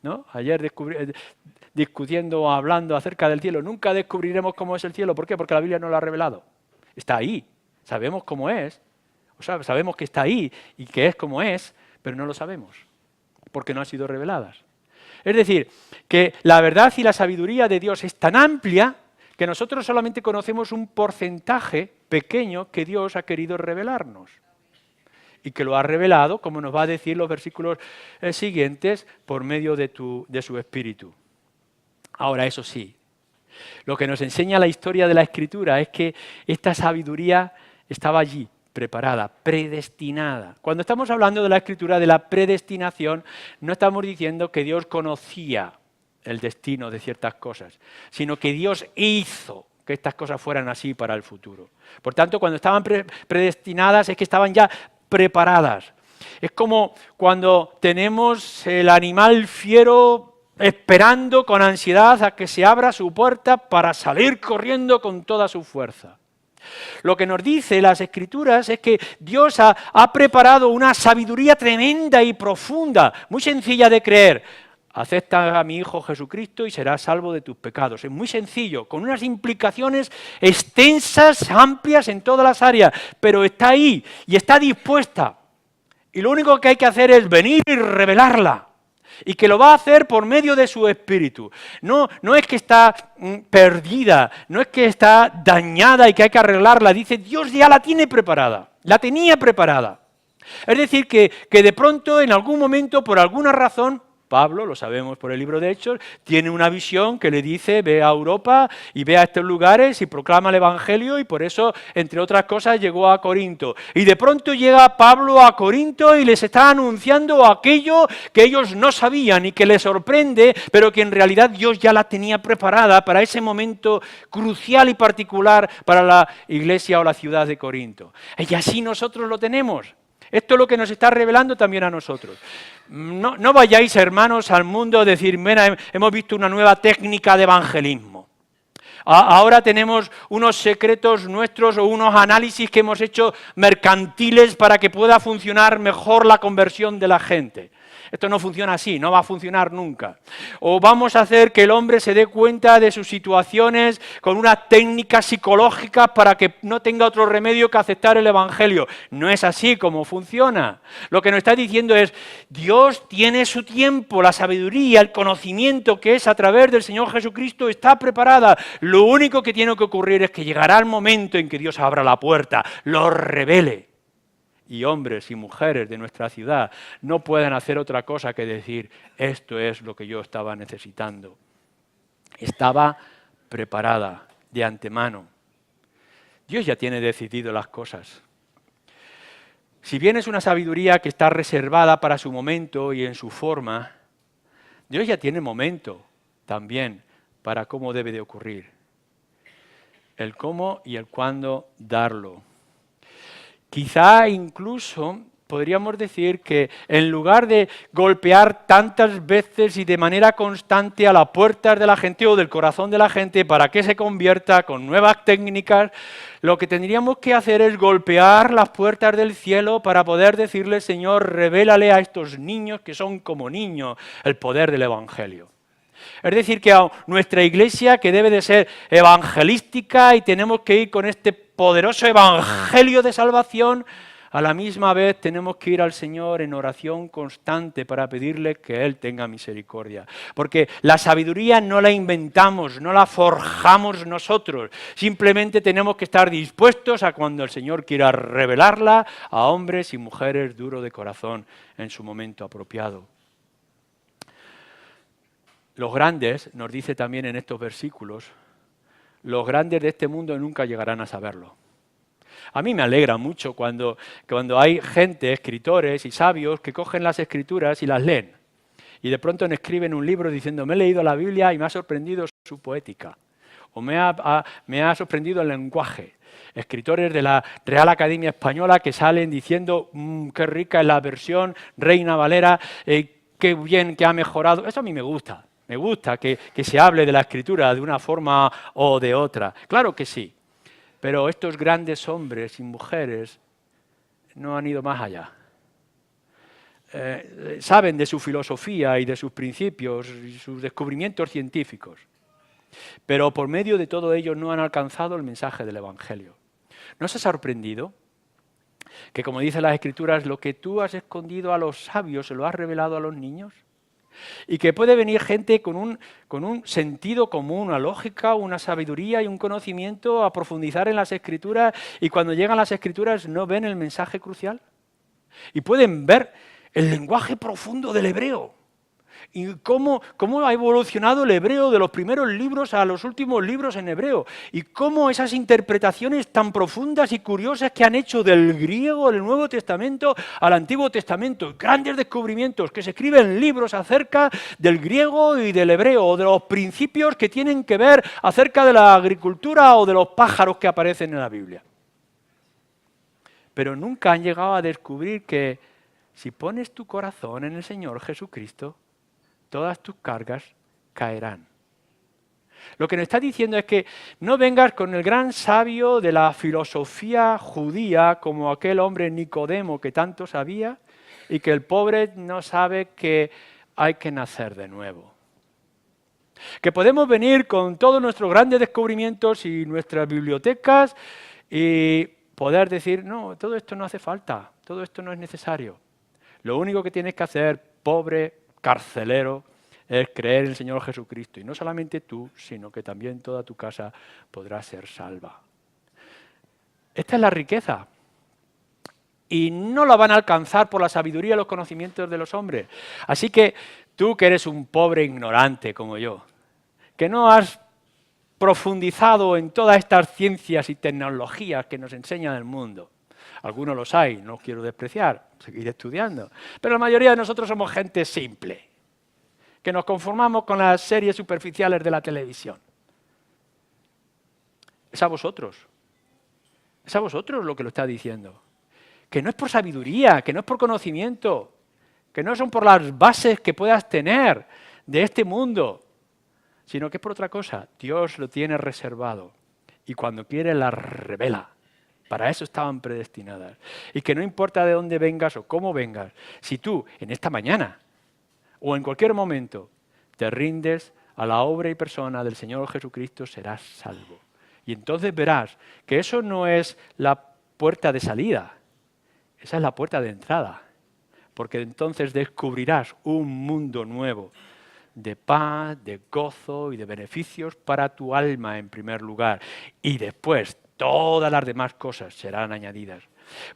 ¿no? Ayer discutiendo o hablando acerca del cielo, nunca descubriremos cómo es el cielo. ¿Por qué? Porque la Biblia no lo ha revelado. Está ahí, sabemos cómo es, o sea, sabemos que está ahí y que es como es, pero no lo sabemos, porque no han sido reveladas. Es decir, que la verdad y la sabiduría de Dios es tan amplia que nosotros solamente conocemos un porcentaje pequeño que Dios ha querido revelarnos. Y que lo ha revelado, como nos va a decir los versículos siguientes, por medio de su Espíritu. Ahora, eso sí, lo que nos enseña la historia de la Escritura es que esta sabiduría estaba allí, preparada, predestinada. Cuando estamos hablando de la Escritura, de la predestinación, no estamos diciendo que Dios conocía el destino de ciertas cosas, sino que Dios hizo que estas cosas fueran así para el futuro. Por tanto, cuando estaban predestinadas es que estaban ya preparadas. Es como cuando tenemos el animal fiero esperando con ansiedad a que se abra su puerta para salir corriendo con toda su fuerza. Lo que nos dice las Escrituras es que Dios ha preparado una sabiduría tremenda y profunda, muy sencilla de creer. Acepta a mi Hijo Jesucristo y serás salvo de tus pecados. Es muy sencillo, con unas implicaciones extensas, amplias en todas las áreas, pero está ahí y está dispuesta. Y lo único que hay que hacer es venir y revelarla. Y que lo va a hacer por medio de su Espíritu. No es que está perdida, no es que está dañada y que hay que arreglarla. Dice, Dios ya la tiene preparada, la tenía preparada. Es decir, que de pronto, en algún momento, por alguna razón, Pablo, lo sabemos por el libro de Hechos, tiene una visión que le dice, ve a Europa y ve a estos lugares y proclama el Evangelio, y por eso, entre otras cosas, llegó a Corinto. Y de pronto llega Pablo a Corinto y les está anunciando aquello que ellos no sabían y que les sorprende, pero que en realidad Dios ya la tenía preparada para ese momento crucial y particular para la iglesia o la ciudad de Corinto. Y así nosotros lo tenemos. Esto es lo que nos está revelando también a nosotros. No vayáis, hermanos, al mundo a decir, mira, hemos visto una nueva técnica de evangelismo. Ahora tenemos unos secretos nuestros o unos análisis que hemos hecho mercantiles para que pueda funcionar mejor la conversión de la gente. Esto no funciona así, no va a funcionar nunca. O vamos a hacer que el hombre se dé cuenta de sus situaciones con unas técnicas psicológicas para que no tenga otro remedio que aceptar el Evangelio. No es así como funciona. Lo que nos está diciendo es, Dios tiene su tiempo, la sabiduría, el conocimiento que es a través del Señor Jesucristo está preparada. Lo único que tiene que ocurrir es que llegará el momento en que Dios abra la puerta, lo revele. Y hombres y mujeres de nuestra ciudad no pueden hacer otra cosa que decir, esto es lo que yo estaba necesitando. Estaba preparada de antemano. Dios ya tiene decidido las cosas. Si bien es una sabiduría que está reservada para su momento y en su forma, Dios ya tiene momento también para cómo debe de ocurrir. El cómo y el cuándo darlo. Quizá incluso podríamos decir que en lugar de golpear tantas veces y de manera constante a las puertas de la gente o del corazón de la gente para que se convierta con nuevas técnicas, lo que tendríamos que hacer es golpear las puertas del cielo para poder decirle, Señor, revélale a estos niños que son como niños el poder del Evangelio. Es decir, que a nuestra iglesia, que debe de ser evangelística y tenemos que ir con este poderoso evangelio de salvación, a la misma vez tenemos que ir al Señor en oración constante para pedirle que Él tenga misericordia. Porque la sabiduría no la inventamos, no la forjamos nosotros. Simplemente tenemos que estar dispuestos a cuando el Señor quiera revelarla a hombres y mujeres duros de corazón en su momento apropiado. Los grandes, nos dice también en estos versículos, los grandes de este mundo nunca llegarán a saberlo. A mí me alegra mucho cuando hay gente, escritores y sabios que cogen las escrituras y las leen. Y de pronto escriben un libro diciendo, me he leído la Biblia y me ha sorprendido su poética. O me ha sorprendido el lenguaje. Escritores de la Real Academia Española que salen diciendo, qué rica es la versión Reina Valera, qué bien que ha mejorado. Eso a mí me gusta. Me gusta que se hable de la Escritura de una forma o de otra. Claro que sí. Pero estos grandes hombres y mujeres no han ido más allá. Saben de su filosofía y de sus principios y sus descubrimientos científicos. Pero por medio de todo ello no han alcanzado el mensaje del Evangelio. ¿No se ha sorprendido que, como dicen las Escrituras, lo que tú has escondido a los sabios se lo has revelado a los niños? Y que puede venir gente con un sentido común, una lógica, una sabiduría y un conocimiento a profundizar en las Escrituras y cuando llegan las Escrituras no ven el mensaje crucial. Y pueden ver el lenguaje profundo del hebreo y cómo ha evolucionado el hebreo de los primeros libros a los últimos libros en hebreo y cómo esas interpretaciones tan profundas y curiosas que han hecho del griego, del Nuevo Testamento al Antiguo Testamento, grandes descubrimientos que se escriben libros acerca del griego y del hebreo, o de los principios que tienen que ver acerca de la agricultura o de los pájaros que aparecen en la Biblia. Pero nunca han llegado a descubrir que si pones tu corazón en el Señor Jesucristo, todas tus cargas caerán. Lo que nos está diciendo es que no vengas con el gran sabio de la filosofía judía como aquel hombre Nicodemo que tanto sabía y que el pobre no sabe que hay que nacer de nuevo. Que podemos venir con todos nuestros grandes descubrimientos y nuestras bibliotecas y poder decir, no, todo esto no hace falta, todo esto no es necesario. Lo único que tienes que hacer, pobre carcelero, es creer en el Señor Jesucristo. Y no solamente tú, sino que también toda tu casa podrá ser salva. Esta es la riqueza. Y no la van a alcanzar por la sabiduría y los conocimientos de los hombres. Así que tú que eres un pobre ignorante como yo, que no has profundizado en todas estas ciencias y tecnologías que nos enseñan el mundo. Algunos los hay, no los quiero despreciar, seguir estudiando. Pero la mayoría de nosotros somos gente simple, que nos conformamos con las series superficiales de la televisión. Es a vosotros lo que lo está diciendo. Que no es por sabiduría, que no es por conocimiento, que no son por las bases que puedas tener de este mundo, sino que es por otra cosa. Dios lo tiene reservado y cuando quiere las revela. Para eso estaban predestinadas. Y que no importa de dónde vengas o cómo vengas, si tú en esta mañana o en cualquier momento te rindes a la obra y persona del Señor Jesucristo, serás salvo. Y entonces verás que eso no es la puerta de salida, esa es la puerta de entrada. Porque entonces descubrirás un mundo nuevo de paz, de gozo y de beneficios para tu alma en primer lugar. Y después todas las demás cosas serán añadidas.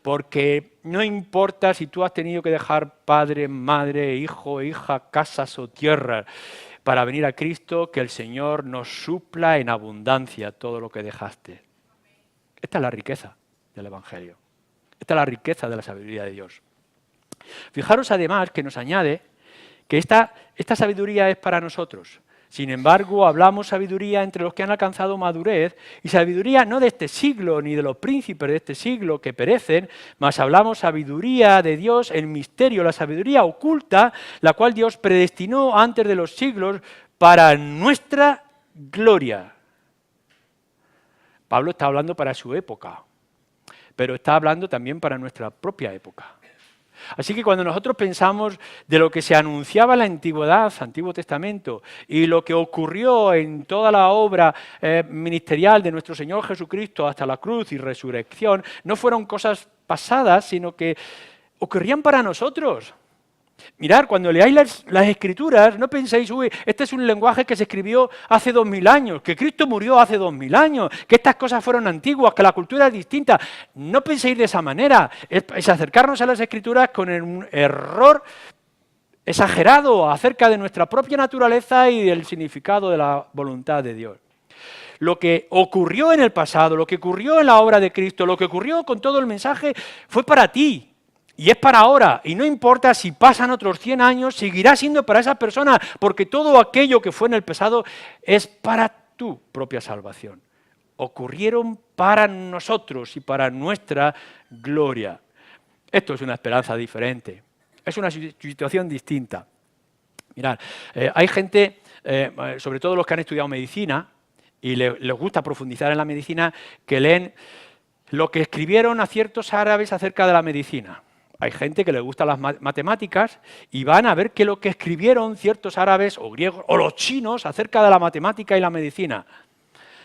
Porque no importa si tú has tenido que dejar padre, madre, hijo, hija, casas o tierras para venir a Cristo, que el Señor nos supla en abundancia todo lo que dejaste. Esta es la riqueza del Evangelio. Esta es la riqueza de la sabiduría de Dios. Fijaros además que nos añade que esta sabiduría es para nosotros. Sin embargo, hablamos sabiduría entre los que han alcanzado madurez, y sabiduría no de este siglo, ni de los príncipes de este siglo que perecen, mas hablamos sabiduría de Dios, el misterio, la sabiduría oculta, la cual Dios predestinó antes de los siglos para nuestra gloria. Pablo está hablando para su época, pero está hablando también para nuestra propia época. Así que cuando nosotros pensamos de lo que se anunciaba en la antigüedad, Antiguo Testamento, y lo que ocurrió en toda la obra ministerial de nuestro Señor Jesucristo hasta la cruz y resurrección, no fueron cosas pasadas, sino que ocurrían para nosotros. Mirad, cuando leáis las Escrituras, no penséis, uy, este es un lenguaje que se escribió hace 2000 años, que Cristo murió hace 2000 años, que estas cosas fueron antiguas, que la cultura es distinta. No penséis de esa manera. Es acercarnos a las Escrituras con un error exagerado acerca de nuestra propia naturaleza y del significado de la voluntad de Dios. Lo que ocurrió en el pasado, lo que ocurrió en la obra de Cristo, lo que ocurrió con todo el mensaje, fue para ti. Y es para ahora, y no importa si pasan otros 100 años, seguirá siendo para esa persona, porque todo aquello que fue en el pasado es para tu propia salvación. Ocurrieron para nosotros y para nuestra gloria. Esto es una esperanza diferente, es una situación distinta. Mirad, hay gente, sobre todo los que han estudiado medicina, y les gusta profundizar en la medicina, que leen lo que escribieron a ciertos árabes acerca de la medicina. Hay gente que le gustan las matemáticas y van a ver qué es lo que escribieron ciertos árabes o griegos o los chinos acerca de la matemática y la medicina.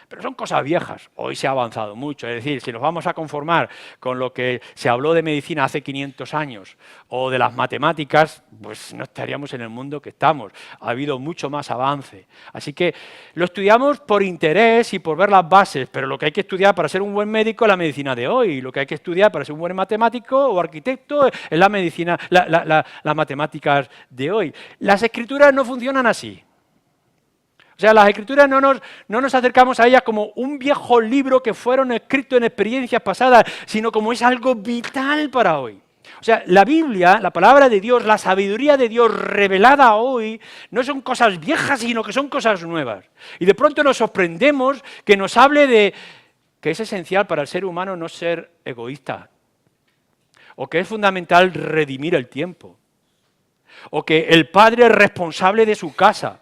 Pero son cosas viejas, hoy se ha avanzado mucho, es decir, si nos vamos a conformar con lo que se habló de medicina hace 500 años o de las matemáticas, pues no estaríamos en el mundo que estamos, ha habido mucho más avance. Así que lo estudiamos por interés y por ver las bases, pero lo que hay que estudiar para ser un buen médico es la medicina de hoy, y lo que hay que estudiar para ser un buen matemático o arquitecto es la medicina, las matemáticas de hoy. Las escrituras no funcionan así. O sea, las Escrituras no nos acercamos a ellas como un viejo libro que fueron escritos en experiencias pasadas, sino como es algo vital para hoy. O sea, la Biblia, la palabra de Dios, la sabiduría de Dios revelada hoy, no son cosas viejas, sino que son cosas nuevas. Y de pronto nos sorprendemos que nos hable de que es esencial para el ser humano no ser egoísta, o que es fundamental redimir el tiempo, o que el padre es responsable de su casa.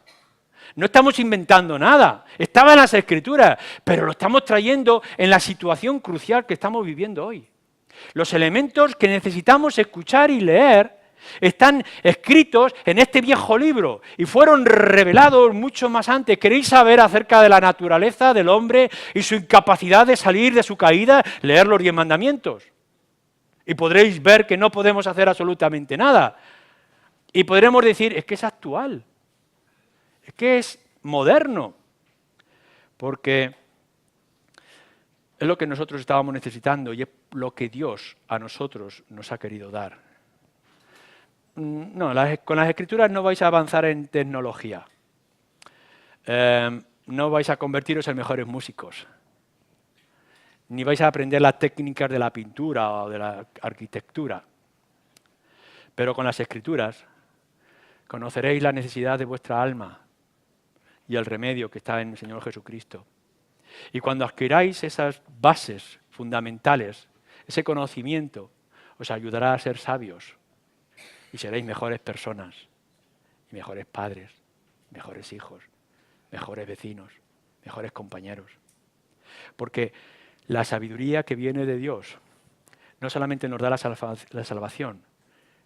No estamos inventando nada, estaba en las Escrituras, pero lo estamos trayendo en la situación crucial que estamos viviendo hoy. Los elementos que necesitamos escuchar y leer están escritos en este viejo libro y fueron revelados mucho más antes. ¿Queréis saber acerca de la naturaleza del hombre y su incapacidad de salir de su caída? Leer los 10 mandamientos. Y podréis ver que no podemos hacer absolutamente nada. Y podremos decir, es que es actual. Es que es moderno, porque es lo que nosotros estábamos necesitando y es lo que Dios a nosotros nos ha querido dar. No, con las Escrituras no vais a avanzar en tecnología, no vais a convertiros en mejores músicos, ni vais a aprender las técnicas de la pintura o de la arquitectura, pero con las Escrituras conoceréis la necesidad de vuestra alma y el remedio que está en el Señor Jesucristo. Y cuando adquiráis esas bases fundamentales, ese conocimiento, os ayudará a ser sabios y seréis mejores personas, y mejores padres, mejores hijos, mejores vecinos, mejores compañeros. Porque la sabiduría que viene de Dios no solamente nos da la salvación,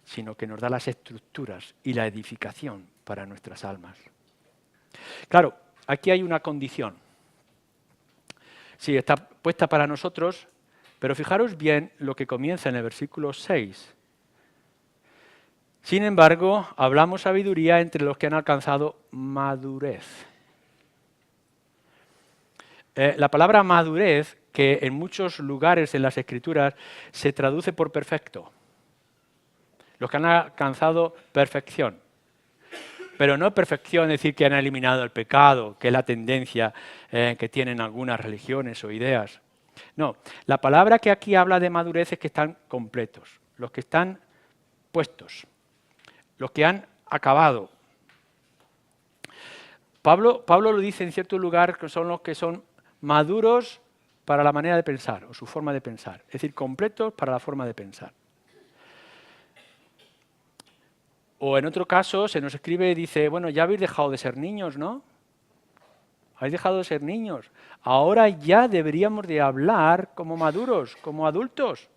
sino que nos da las estructuras y la edificación para nuestras almas. Claro, aquí hay una condición. Sí, está puesta para nosotros, pero fijaros bien lo que comienza en el versículo 6. Sin embargo, hablamos sabiduría entre los que han alcanzado madurez. La palabra madurez, que en muchos lugares en las Escrituras se traduce por perfecto. Los que han alcanzado perfección. Pero no perfección, es decir, que han eliminado el pecado, que es la tendencia que tienen algunas religiones o ideas, No, la palabra que aquí habla de madurez es que están completos, los que están puestos, los que han acabado. Pablo lo dice en cierto lugar, que son los que son maduros para la manera de pensar o su forma de pensar, es decir, completos para la forma de pensar. O en otro caso se nos escribe y dice, bueno, ya habéis dejado de ser niños, ¿no? Habéis dejado de ser niños. Ahora ya deberíamos de hablar como maduros, como adultos.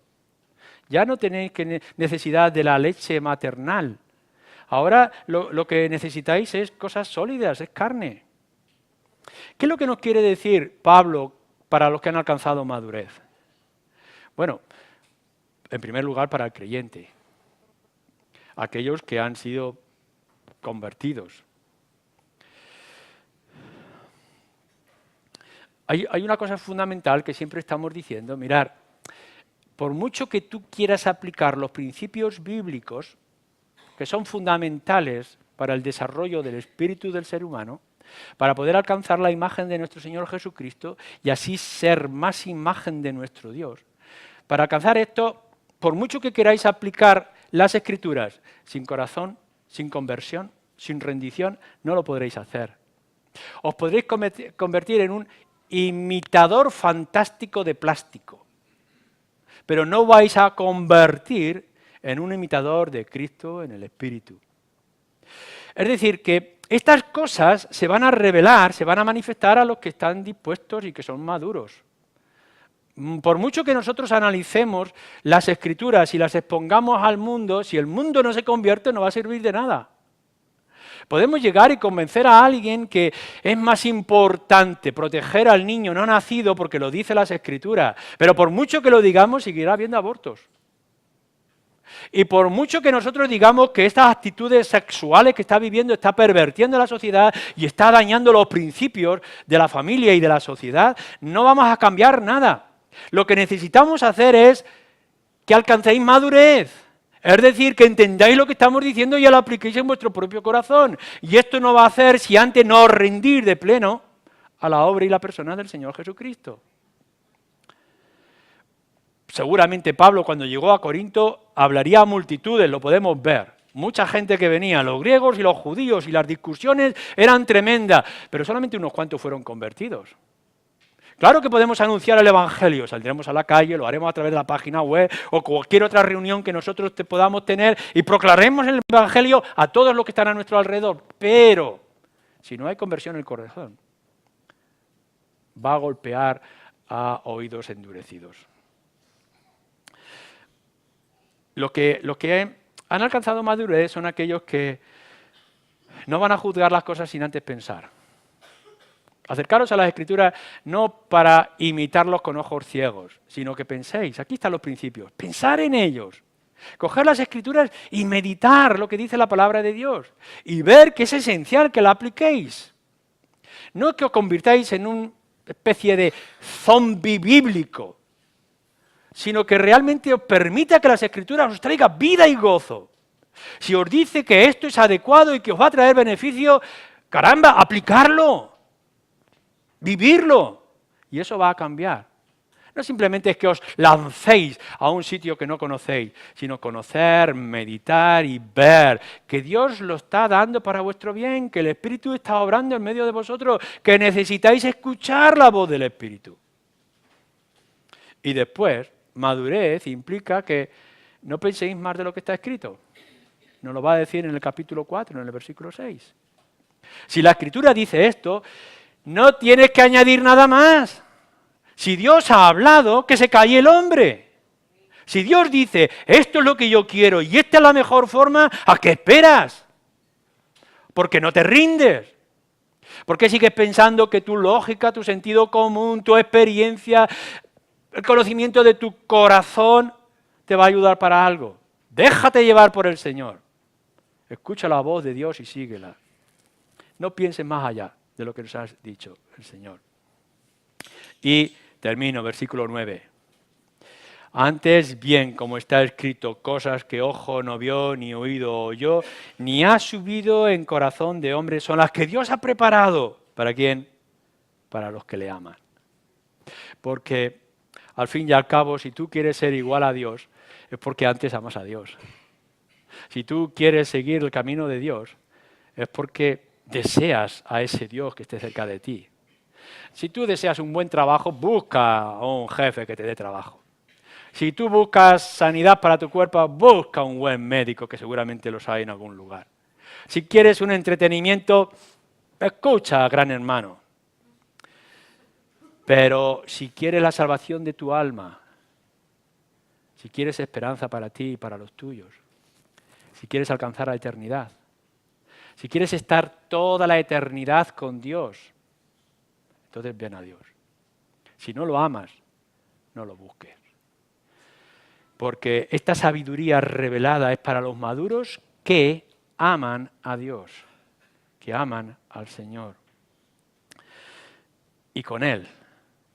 Ya no tenéis necesidad de la leche maternal. Ahora lo que necesitáis es cosas sólidas, es carne. ¿Qué es lo que nos quiere decir Pablo para los que han alcanzado madurez? Bueno, en primer lugar para el creyente, aquellos que han sido convertidos. Hay una cosa fundamental que siempre estamos diciendo, mirar, por mucho que tú quieras aplicar los principios bíblicos, que son fundamentales para el desarrollo del espíritu del ser humano, para poder alcanzar la imagen de nuestro Señor Jesucristo y así ser más imagen de nuestro Dios. Para alcanzar esto, por mucho que queráis aplicar las Escrituras sin corazón, sin conversión, sin rendición, no lo podréis hacer. Os podréis convertir en un imitador fantástico de plástico, pero no vais a convertir en un imitador de Cristo en el Espíritu. Es decir, que estas cosas se van a revelar, se van a manifestar a los que están dispuestos y que son maduros. Por mucho que nosotros analicemos las Escrituras y las expongamos al mundo, si el mundo no se convierte no va a servir de nada. Podemos llegar y convencer a alguien que es más importante proteger al niño no nacido porque lo dice las Escrituras, pero por mucho que lo digamos seguirá habiendo abortos. Y por mucho que nosotros digamos que estas actitudes sexuales que está viviendo está pervirtiendo la sociedad y está dañando los principios de la familia y de la sociedad, no vamos a cambiar nada. Lo que necesitamos hacer es que alcancéis madurez. Es decir, que entendáis lo que estamos diciendo y lo apliquéis en vuestro propio corazón. Y esto no va a hacer si antes no os rendís de pleno a la obra y la persona del Señor Jesucristo. Seguramente Pablo cuando llegó a Corinto hablaría a multitudes, lo podemos ver. Mucha gente que venía, los griegos y los judíos, y las discusiones eran tremendas, pero solamente unos cuantos fueron convertidos. Claro que podemos anunciar el Evangelio, saldremos a la calle, lo haremos a través de la página web o cualquier otra reunión que nosotros podamos tener y proclamaremos el Evangelio a todos los que están a nuestro alrededor. Pero si no hay conversión en el corazón, va a golpear a oídos endurecidos. Los que han alcanzado madurez son aquellos que no van a juzgar las cosas sin antes pensar. Acercaros a las Escrituras no para imitarlos con ojos ciegos, sino que penséis, aquí están los principios, pensar en ellos, coger las Escrituras y meditar lo que dice la palabra de Dios y ver que es esencial que la apliquéis. No que os convirtáis en una especie de zombi bíblico, sino que realmente os permita que las Escrituras os traigan vida y gozo. Si os dice que esto es adecuado y que os va a traer beneficio, caramba, aplicarlo. Vivirlo, y eso va a cambiar. No simplemente es que os lancéis a un sitio que no conocéis, sino conocer, meditar y ver que Dios lo está dando para vuestro bien, que el Espíritu está obrando en medio de vosotros, que necesitáis escuchar la voz del Espíritu. Y después, madurez implica que no penséis más de lo que está escrito. Nos lo va a decir en el capítulo 4, en el versículo 6. Si la Escritura dice esto, no tienes que añadir nada más. Si Dios ha hablado, que se calle el hombre. Si Dios dice, esto es lo que yo quiero y esta es la mejor forma, ¿a qué esperas? Porque no te rindes. ¿Por qué sigues pensando que tu lógica, tu sentido común, tu experiencia, el conocimiento de tu corazón te va a ayudar para algo? Déjate llevar por el Señor. Escucha la voz de Dios y síguela. No pienses más allá de lo que nos ha dicho el Señor. Y termino, versículo 9. Antes bien, como está escrito, cosas que ojo no vio, ni oído oyó, ni ha subido en corazón de hombre, son las que Dios ha preparado. ¿Para quién? Para los que le aman. Porque Al fin y al cabo, si tú quieres ser igual a Dios, es porque antes amas a Dios. Si tú quieres seguir el camino de Dios, es porque deseas a ese Dios que esté cerca de ti. Si tú deseas un buen trabajo, busca a un jefe que te dé trabajo. Si tú buscas sanidad para tu cuerpo, busca un buen médico, que seguramente los hay en algún lugar. Si quieres un entretenimiento, escucha a Gran Hermano. Pero si quieres la salvación de tu alma, si quieres esperanza para ti y para los tuyos, si quieres alcanzar la eternidad, si quieres estar toda la eternidad con Dios, entonces ven a Dios. Si no lo amas, no lo busques. Porque esta sabiduría revelada es para los maduros que aman a Dios, que aman al Señor. Y con Él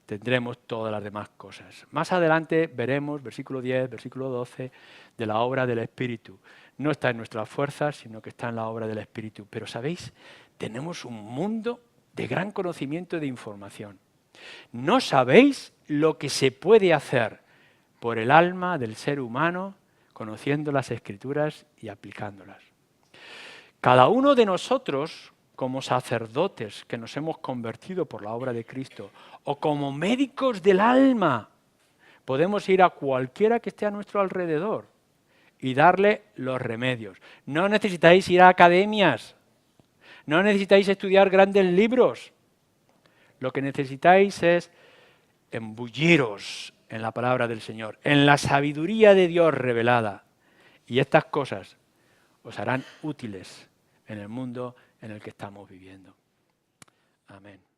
tendremos todas las demás cosas. Más adelante veremos, versículo 10, versículo 12, de la obra del Espíritu. No está en nuestras fuerzas, sino que está en la obra del Espíritu. Pero, ¿sabéis? Tenemos un mundo de gran conocimiento y de información. No sabéis lo que se puede hacer por el alma del ser humano conociendo las Escrituras y aplicándolas. Cada uno de nosotros, como sacerdotes que nos hemos convertido por la obra de Cristo, o como médicos del alma, podemos ir a cualquiera que esté a nuestro alrededor y darle los remedios. No necesitáis ir a academias, no necesitáis estudiar grandes libros. Lo que necesitáis es embulliros en la palabra del Señor, en la sabiduría de Dios revelada. Y estas cosas os harán útiles en el mundo en el que estamos viviendo. Amén.